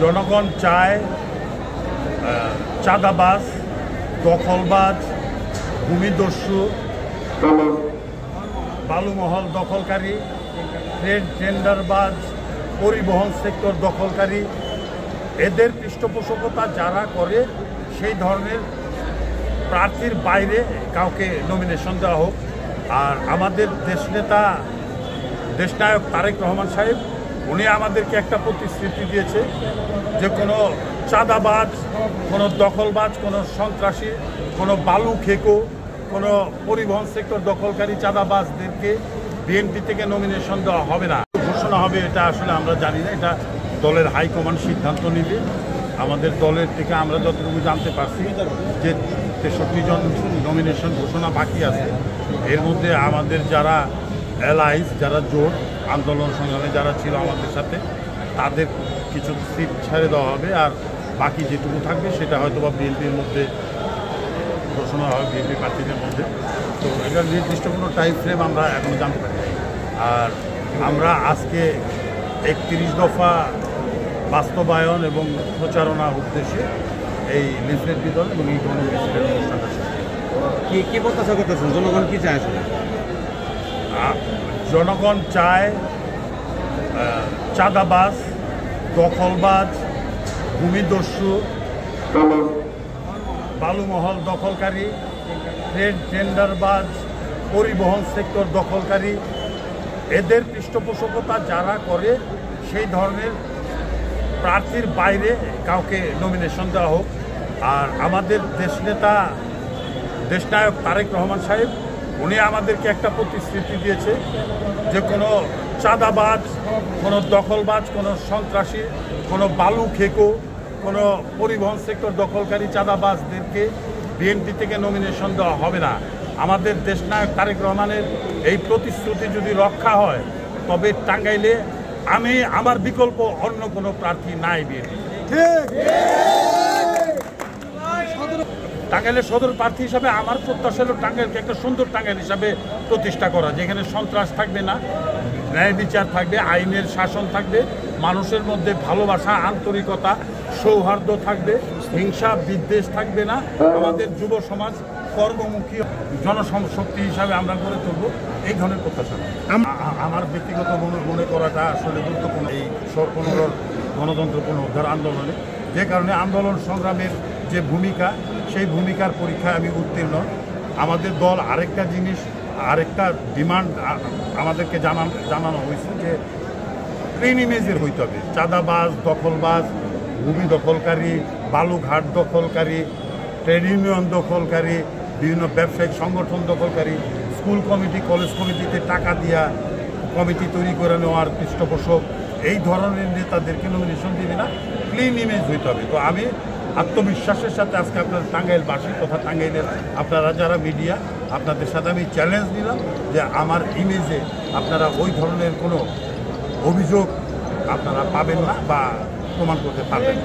জনগণ চায় চাঁদাবাজ, দখলবাজ, ভূমিদস্যু, বালুমহল দখলকারী, ট্রেড টেন্ডারবাজ, পরিবহন সেক্টর দখলকারী, এদের পৃষ্ঠপোষকতা যারা করে সেই ধরনের প্রার্থীর বাইরে কাউকে নমিনেশন দেওয়া হোক। আর আমাদের দেশনায়ক তারেক রহমান সাহেব উনি আমাদেরকে একটা প্রতিশ্রুতি দিয়েছে যে কোনো চাঁদাবাজ, কোনো দখলবাজ, কোনো সন্ত্রাসী, কোনো বালু খেকো, কোনো পরিবহন সেক্টর দখলকারী চাঁদাবাজদেরকে বিএনপি থেকে নমিনেশন দেওয়া হবে না। ঘোষণা হবে এটা আসলে আমরা জানি না, এটা দলের হাইকমান্ড সিদ্ধান্ত নেবে। আমাদের দলের থেকে আমরা যতটুকু জানতে পারছি যে 63 জন নমিনেশন ঘোষণা বাকি আছে। এর মধ্যে আমাদের যারা অ্যালায়েন্স, যারা জোট আন্দোলন সংগ্রামে যারা ছিল আমাদের সাথে, তাদের কিছু সিট ছেড়ে দেওয়া হবে। আর বাকি যেটুকু থাকবে সেটা হয়তো বা বিএনপির মধ্যে ঘোষণা হবে, বিএনপি প্রার্থীদের মধ্যে। তো এটার নির্দিষ্ট কোনো টাইম ফ্রেম আমরা এখনও জানতে পারি নাই। আর আমরা আজকে 31 দফা বাস্তবায়ন এবং প্রচারণার উদ্দেশ্যে এই লিফলেট বিতরণ এবং এই গণমিছিলের অনুষ্ঠানটা কি প্রত্যাশা করতেছেন? জনগণ কি চায়? জনগণ চায় চাঁদাবাজ, দখলবাজ, ভূমিদস্যু, বালুমহল দখলকারী, ট্রেড টেন্ডারবাজ, পরিবহন সেক্টর দখলকারী, এদের পৃষ্ঠপোষকতা যারা করে সেই ধরনের প্রার্থীর বাইরে কাউকে নমিনেশন দেওয়া হোক। আর আমাদের দেশনায়ক তারেক রহমান সাহেব উনি আমাদেরকে একটা প্রতিশ্রুতি দিয়েছে যে কোনো চাঁদাবাজ, কোনো দখলবাজ, কোনো সন্ত্রাসী, কোনো বালু খেকো, কোনো পরিবহন সেক্টর দখলকারী চাঁদাবাজদেরকে বিএনপি থেকে নমিনেশন দেওয়া হবে না। আমাদের দেশনায়ক তারেক রহমানের এই প্রতিশ্রুতি যদি রক্ষা হয় তবে টাঙ্গাইলে আমার বিকল্প অন্য কোনো প্রার্থী নাই বিএনপি। টাঙ্গাইলের সদর প্রার্থী হিসাবে আমার প্রত্যাশা হল টাঙ্গাইলকে একটা সুন্দর টাঙ্গাইল হিসাবে প্রতিষ্ঠা করা, যেখানে সন্ত্রাস থাকবে না, ন্যায় বিচার থাকবে, আইনের শাসন থাকবে, মানুষের মধ্যে ভালোবাসা, আন্তরিকতা, সৌহার্দ্য থাকবে, হিংসা বিদ্বেষ থাকবে না। আমাদের যুব সমাজ কর্মমুখী জনশক্তি হিসাবে আমরা গড়ে তুলব, এই ধরনের প্রত্যাশা। আমার ব্যক্তিগত মনে করাটা আসলে গুরুত্বপূর্ণ এই 15 গণতন্ত্র পুনরুদ্ধার আন্দোলনে, যে কারণে আন্দোলন সংগ্রামের যে ভূমিকা, সেই ভূমিকার পরীক্ষায় আমি উত্তীর্ণ। আমাদের দল আরেকটা ডিমান্ড আমাদেরকে জানানো হয়েছে যে ক্লিন ইমেজের হইতে হবে। চাঁদাবাজ, দখলবাজ, ভূমি দখলকারী, বালুঘাট দখলকারী, ট্রেড ইউনিয়ন দখলকারী, বিভিন্ন ব্যবসায়িক সংগঠন দখলকারী, স্কুল কমিটি, কলেজ কমিটিতে টাকা দিয়া কমিটি তৈরি করে নেওয়ার পৃষ্ঠপোষক, এই ধরনের নেতাদেরকে নমিনেশন দিবে না, ক্লিন ইমেজ হইতে হবে। তো আমি আত্মবিশ্বাসের সাথে আজকে আপনার টাঙ্গাইলবাসী তথা টাঙ্গাইলের আপনারা যারা মিডিয়া, আপনাদের সাথে আমি চ্যালেঞ্জ নিলাম যে আমার ইমেজে আপনারা ওই ধরনের কোনো অভিযোগ আপনারা পাবেন না বা প্রমাণ করতে পারবেন।